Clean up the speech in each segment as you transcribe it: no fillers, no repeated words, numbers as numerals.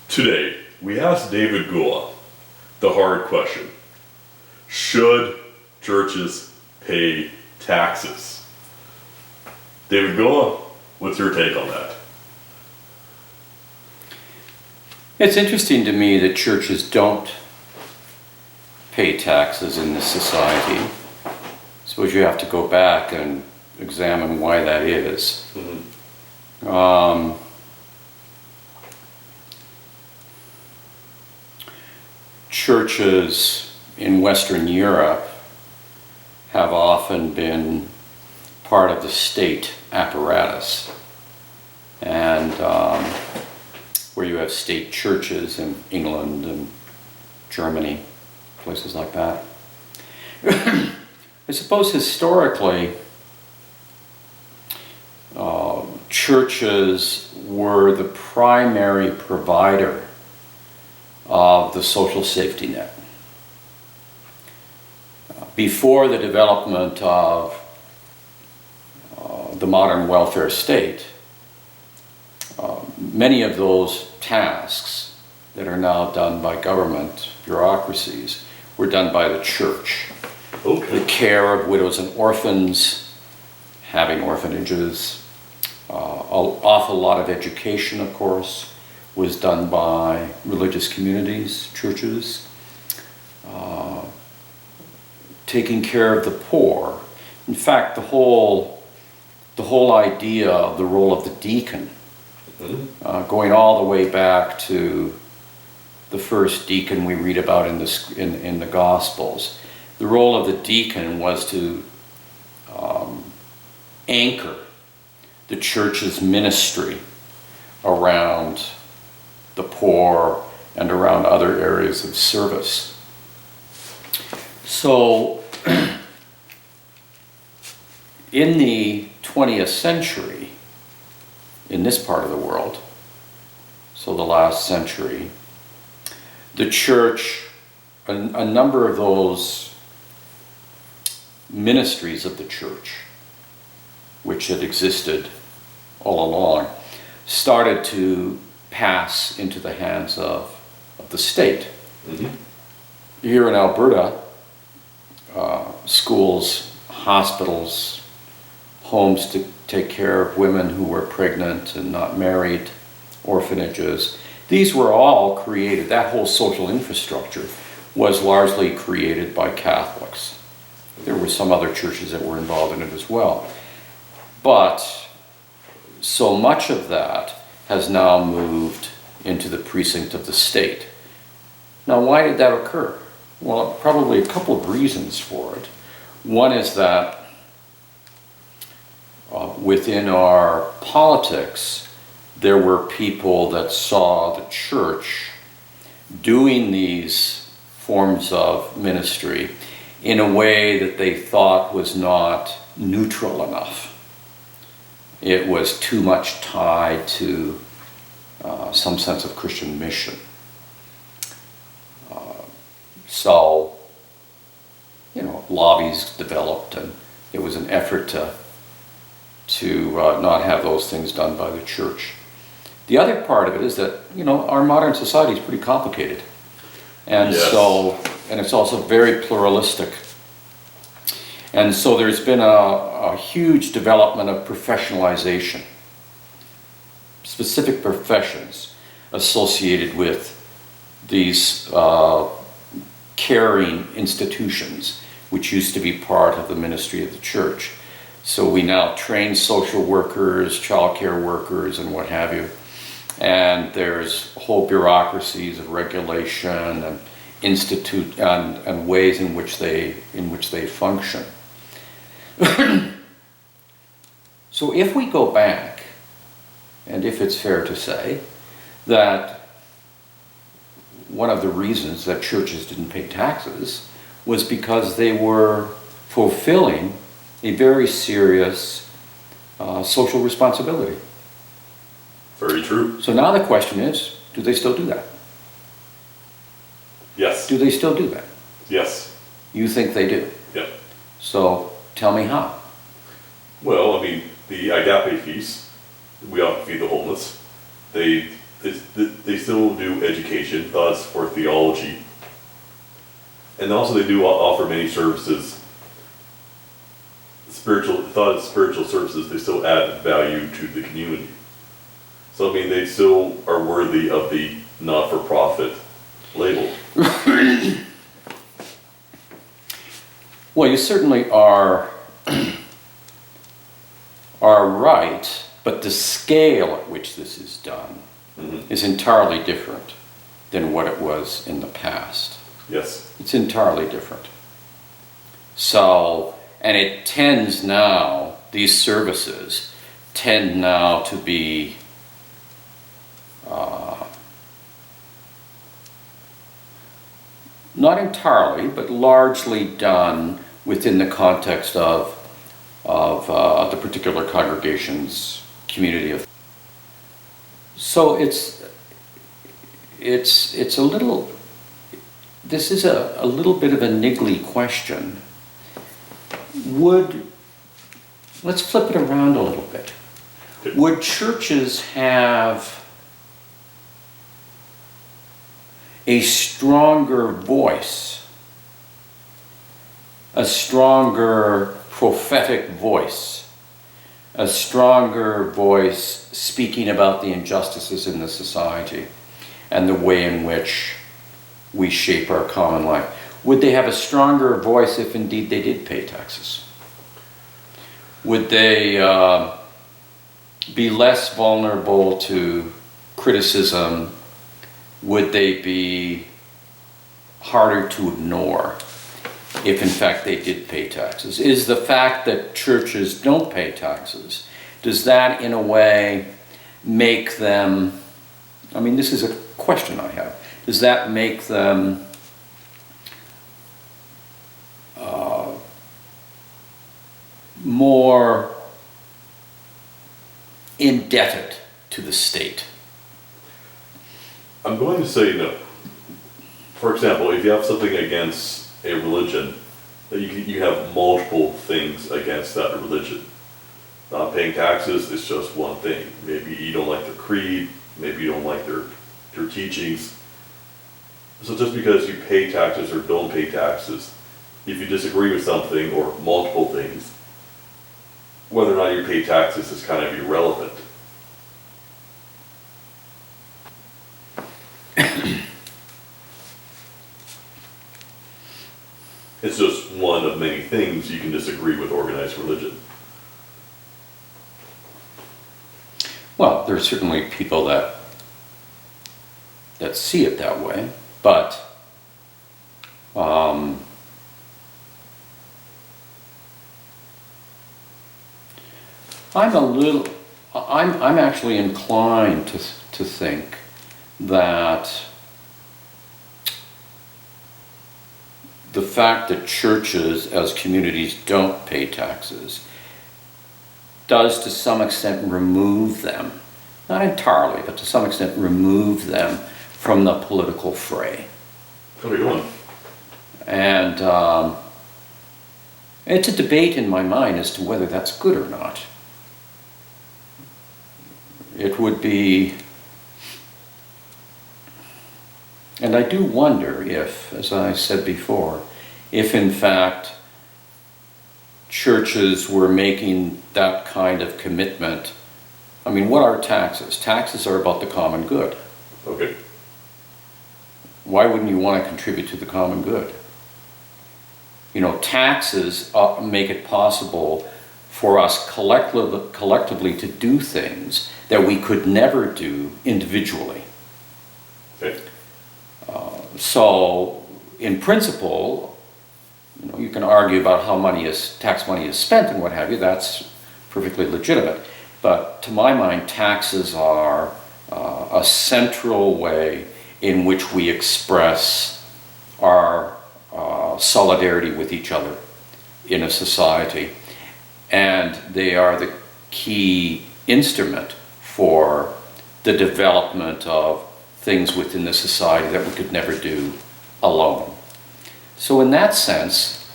Today, we asked David Gula the hard question: should churches pay taxes? David Gula, what's your take on that? It's interesting to me that churches don't pay taxes in this society. I suppose you have to go back and examine why that is. Churches in Western Europe have often been part of the state apparatus, and where you have state churches in England and Germany, places like that. I suppose historically, churches were the primary provider of the social safety net. Before the development of the modern welfare state, many of those tasks that are now done by government bureaucracies were done by the church. Okay. The care of widows and orphans, having orphanages, an awful lot of education, of course, was done by religious communities, churches. Taking care of the poor. In fact, the whole idea of the role of the deacon, going all the way back to the first deacon we read about in the Gospels. The role of the deacon was to anchor the church's ministry around the poor and around other areas of service. So, in the 20th century, in this part of the world, so the last century, the church, a number of those ministries of the church, which had existed all along, started to pass into the hands of the state. Here in Alberta, schools, hospitals, homes to take care of women who were pregnant and not married, orphanages, these were all created, that whole social infrastructure was largely created by Catholics. There were some other churches that were involved in it as well. But so much of that has now moved into the precinct of the state. Now, why did that occur? Well, probably a couple of reasons for it. One is that within our politics, there were people that saw the church doing these forms of ministry in a way that they thought was not neutral enough. It was too much tied to some sense of Christian mission. So, lobbies developed, and it was an effort to not have those things done by the church. The other part of it is that, our modern society is pretty complicated. And Yes. and it's also very pluralistic. And so there's been a huge development of professionalization, specific professions associated with these caring institutions, which used to be part of the ministry of the church. So we now train social workers, childcare workers, and what have you. And there's whole bureaucracies of regulation and institute and ways in which they function. So if we go back, and if it's fair to say that one of the reasons that churches didn't pay taxes was because they were fulfilling a very serious social responsibility. Very true. So now the question is, do they still do that? Yes. Do they still do that? Yes. You think they do? Yeah. So tell me how. Well, the agape feast, we often feed the homeless. They they still do education, thoughts for theology, and also they do offer many services. Spiritual services, they still add value to the community. So I mean, they still are worthy of the not-for-profit label. Well, you certainly are right, but the scale at which this is done is entirely different than what it was in the past. Yes. It's entirely different. So, and it tends now, these services tend now to be not entirely, but largely done within the context of the particular congregation's community of. So it's a little. This is a little bit of a niggly question. Let's flip it around a little bit. Would churches have a stronger voice, a stronger prophetic voice, a stronger voice speaking about the injustices in the society and the way in which we shape our common life? Would they have a stronger voice if indeed they did pay taxes? Would they be less vulnerable to criticism? Would they be harder to ignore if in fact they did pay taxes? Is the fact that churches don't pay taxes, does that in a way make them, I mean, this is a question I have, does that make them more indebted to the state? I'm going to say no. For example, if you have something against a religion, that you have multiple things against that religion. Not paying taxes is just one thing. Maybe you don't like their creed, maybe you don't like their teachings. So just because you pay taxes or don't pay taxes, if you disagree with something or multiple things, whether or not you pay taxes is kind of irrelevant. It's just one of many things you can disagree with organized religion. Well, there are certainly people that see it that way, but I'm actually inclined to think that the fact that churches as communities don't pay taxes does to some extent remove them, not entirely, but to some extent remove them from the political fray. What are you doing? And it's a debate in my mind as to whether that's good or not. It would be, and I do wonder if, as I said before, if in fact churches were making that kind of commitment. I mean, what are taxes? Taxes are about the common good. Okay. Why wouldn't you want to contribute to the common good? You know, taxes make it possible for us collectively to do things that we could never do individually. Okay. So, in principle, you know, you can argue about how tax money is spent and what have you. That's perfectly legitimate. But to my mind, taxes are a central way in which we express our solidarity with each other in a society. And they are the key instrument for the development of things within the society that we could never do alone. So in that sense,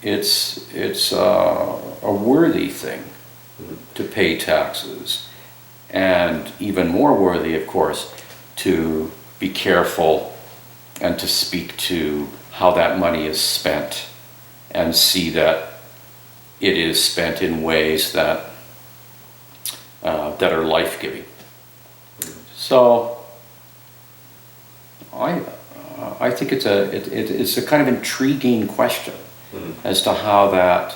it's a worthy thing to pay taxes. And even more worthy, of course, to be careful and to speak to how that money is spent and see that it is spent in ways that that are life-giving. So I think it's a kind of intriguing question as to how that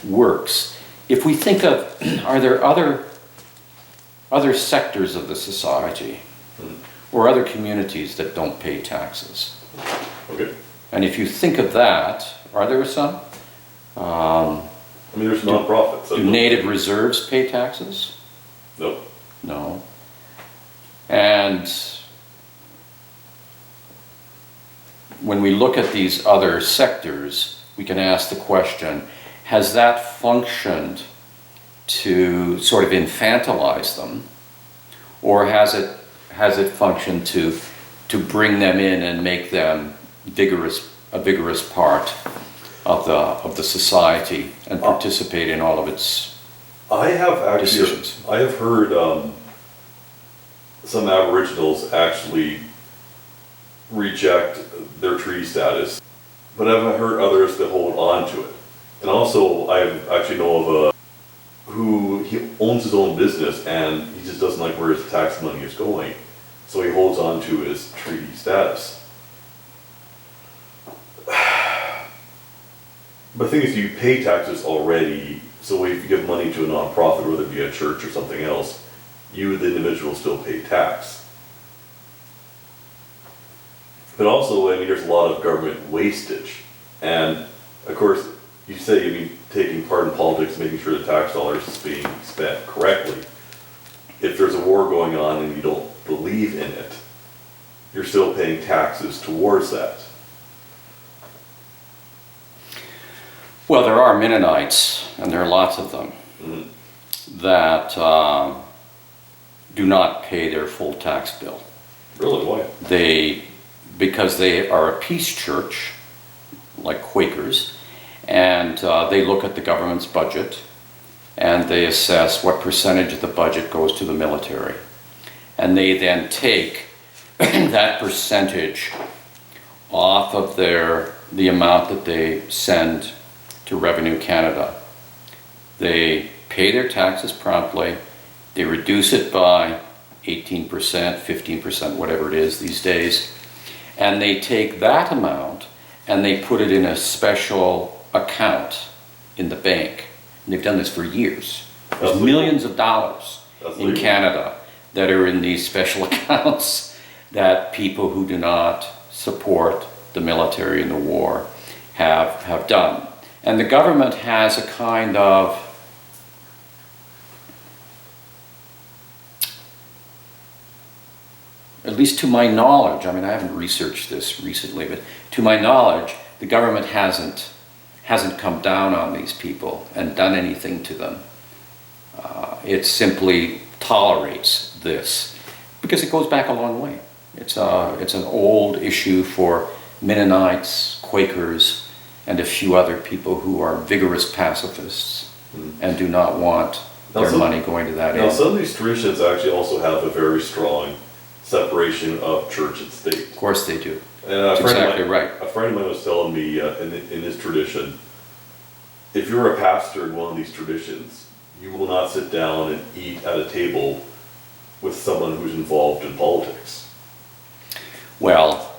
works. If we think of, are there other sectors of the society or other communities that don't pay taxes? Okay. And if you think of that, are there some? I mean, there's nonprofits. Do native reserves pay taxes? Nope. No. And when we look at these other sectors, we can ask the question, has that functioned to sort of infantilize them, or has it functioned to bring them in and make them a vigorous part of the society and participate in all of its decisions? I have heard some Aboriginals actually reject their treaty status, but I've heard others that hold on to it. And also, I actually know of who he owns his own business and he just doesn't like where his tax money is going, so he holds on to his treaty status. But the thing is, you pay taxes already, so if you give money to a nonprofit, whether it be a church or something else, you, the individual, still pay tax. But also, I mean, there's a lot of government wastage. And, of course, you say, I mean, taking part in politics, making sure the tax dollars is being spent correctly. If there's a war going on and you don't believe in it, you're still paying taxes towards that. Well, there are Mennonites, and there are lots of them, that do not pay their full tax bill. Really? Why? Because they are a peace church, like Quakers, and they look at the government's budget and they assess what percentage of the budget goes to the military. And they then take that percentage off of the amount that they send to Revenue Canada. They pay their taxes promptly, they reduce it by 18%, 15%, whatever it is these days, and they take that amount and they put it in a special account in the bank. And they've done this for years. There's millions of dollars in Canada that are in these special accounts that people who do not support the military in the war have done. And the government has a kind of at least to my knowledge, I mean, I haven't researched this recently, but to my knowledge, the government hasn't come down on these people and done anything to them. It simply tolerates this because it goes back a long way. It's an old issue for Mennonites, Quakers, and a few other people who are vigorous pacifists and do not want their money going to that end. Now, some of these traditions actually also have a very strong separation of church and state. Of course they do. And That's exactly right. A friend of mine was telling me in his tradition, if you're a pastor in one of these traditions, you will not sit down and eat at a table with someone who's involved in politics. Well,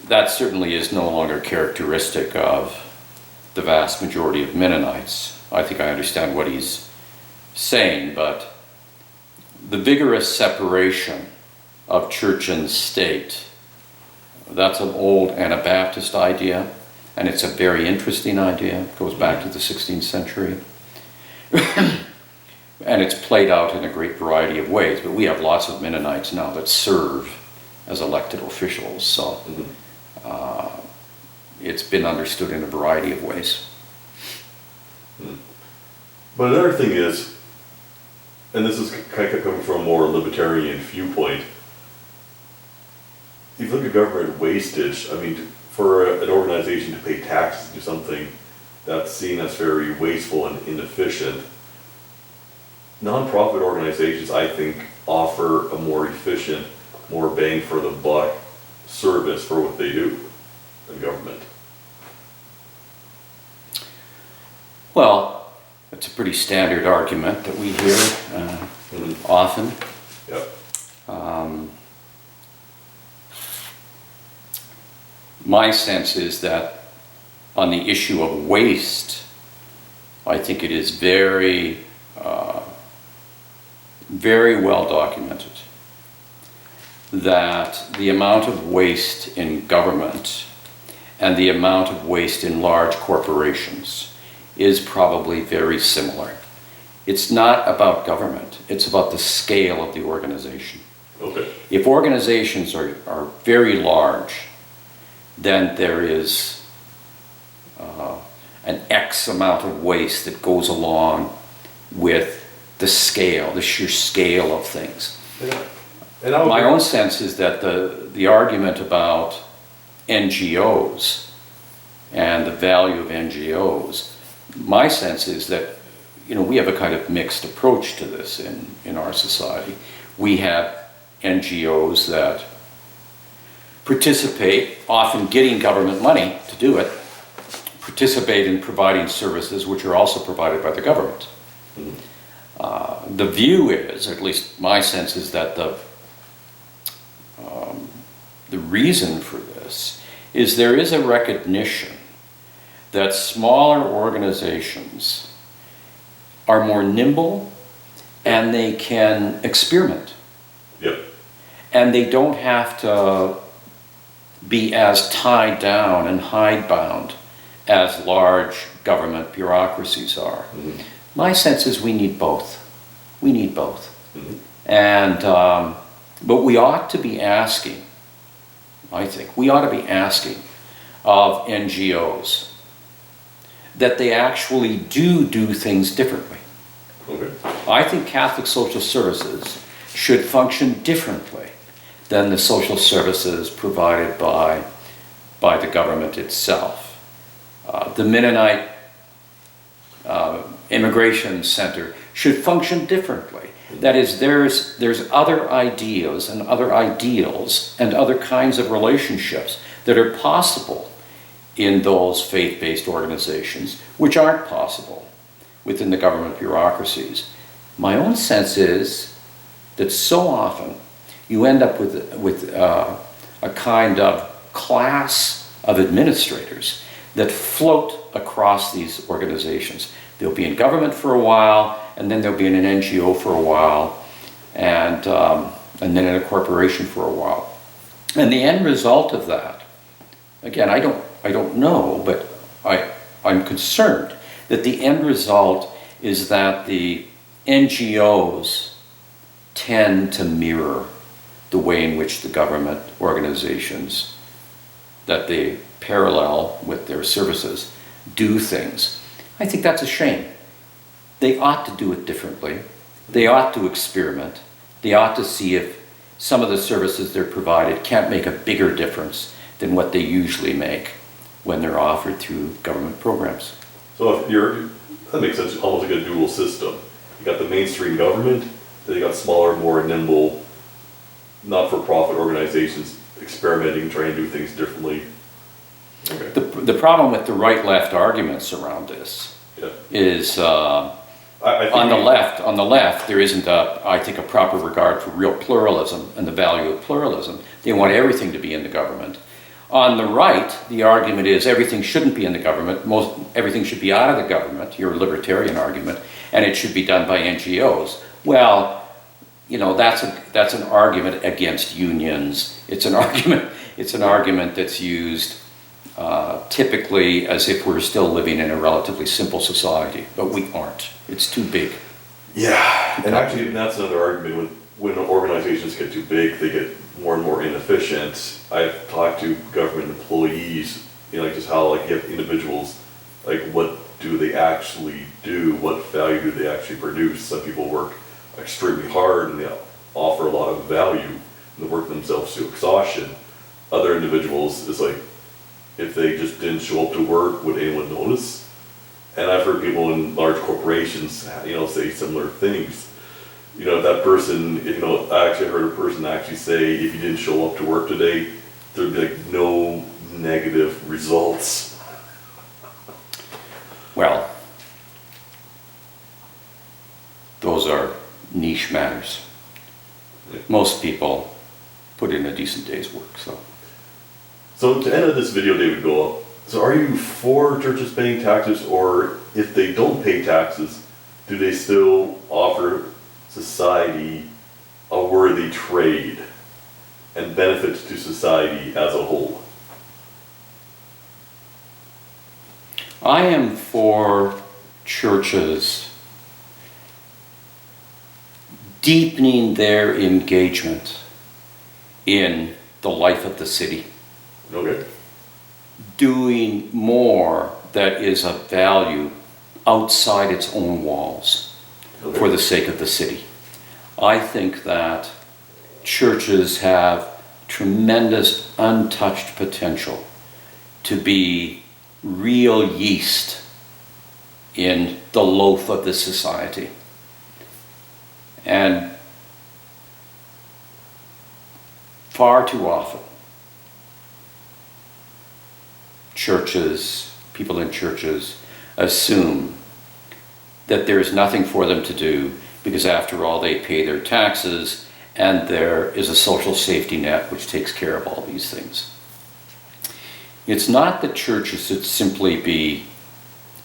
that certainly is no longer characteristic of the vast majority of Mennonites. I think I understand what he's saying, but the vigorous separation of church and state, that's an old Anabaptist idea, and it's a very interesting idea. It goes back to the 16th century. And it's played out in a great variety of ways, but we have lots of Mennonites now that serve as elected officials, so it's been understood in a variety of ways. But another thing is, and this is kind of coming from a more libertarian viewpoint, if you look at government wastage, I mean, for an organization to pay taxes to do something that's seen as very wasteful and inefficient, non-profit organizations, I think, offer a more efficient more bang for the buck service for what they do in government. Well, it's a pretty standard argument that we hear often. Yep. My sense is that on the issue of waste, I think it is very, very well documented that the amount of waste in government and the amount of waste in large corporations is probably very similar. It's not about government, it's about the scale of the organization. Okay. If organizations are very large, then there is an X amount of waste that goes along with the scale, the sheer scale of things. Yeah. My own sense is that the argument about NGOs and the value of NGOs, my sense is that, you know, we have a kind of mixed approach to this in our society. We have NGOs that participate, often getting government money to do it, participate in providing services which are also provided by the government. The view is, or at least my sense is, that the reason for this is there is a recognition that smaller organizations are more nimble and they can experiment. Yep. And they don't have to be as tied down and hidebound as large government bureaucracies are. Mm-hmm. My sense is we need both. We need both. Mm-hmm. And, but we ought to be asking, I think, we ought to be asking of NGOs that they actually do things differently. Okay. I think Catholic social services should function differently than the social services provided by the government itself. The Mennonite Immigration Center should function differently. That is, there's other ideas and other ideals and other kinds of relationships that are possible in those faith-based organizations, which aren't possible within the government bureaucracies. My own sense is that so often you end up with a kind of class of administrators that float across these organizations. They'll be in government for a while, and then they'll be in an NGO for a while, and then in a corporation for a while. And the end result of that, again, I don't know, but I'm concerned that the end result is that the NGOs tend to mirror the way in which the government organizations that they parallel with their services do things. I think that's a shame. They ought to do it differently. They ought to experiment. They ought to see if some of the services they're provided can't make a bigger difference than what they usually make when they're offered through government programs. So that makes sense, almost like a dual system. You got the mainstream government, then you got smaller, more nimble, not-for-profit organizations experimenting, trying to do things differently. Okay. The problem with the right-left arguments around this is on the left there isn't I think a proper regard for real pluralism and the value of pluralism. They want everything to be in the government. On the right, the argument is everything shouldn't be in the government, everything should be out of the government, your libertarian argument, and it should be done by NGOs. Well, you know, that's an argument against unions. It's an argument that's used typically as if we're still living in a relatively simple society, but we aren't. It's too big. Yeah, and actually that's another argument. When organizations get too big, they get more and more inefficient. I've talked to government employees, you know, like just how like you have individuals, like what do they actually do? What value do they actually produce? Some people work extremely hard and they offer a lot of value and they work themselves to exhaustion. Other individuals is like, if they just didn't show up to work, would anyone notice? And I've heard people in large corporations, you know, say similar things. you know, if that person, you know, I actually heard a person actually say if you didn't show up to work today, there'd be like no negative results. Well, those are niche matters. Most people put in a decent day's work, so. So to end this video, David Goa, so are you for churches paying taxes, or if they don't pay taxes, do they still offer society a worthy trade and benefits to society as a whole? I am for churches deepening their engagement in the life of the city, Okay. doing more that is of value outside its own walls Okay. for the sake of the city. I think that churches have tremendous untouched potential to be real yeast in the loaf of this society. And far too often, churches, people in churches, assume that there's nothing for them to do because after all they pay their taxes and there is a social safety net which takes care of all these things. It's not that churches should simply be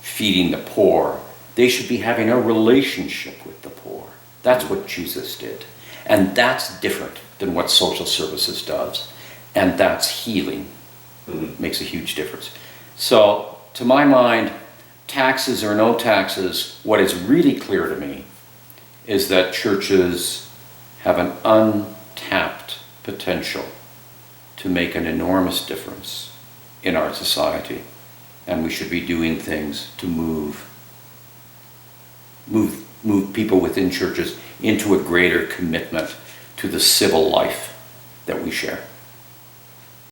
feeding the poor. They should be having a relationship with the poor. That's what Jesus did. And that's different than what social services does. And that's healing. Makes a huge difference. So, to my mind, taxes or no taxes, what is really clear to me is that churches have an untapped potential to make an enormous difference in our society, and we should be doing things to move people within churches into a greater commitment to the civil life that we share.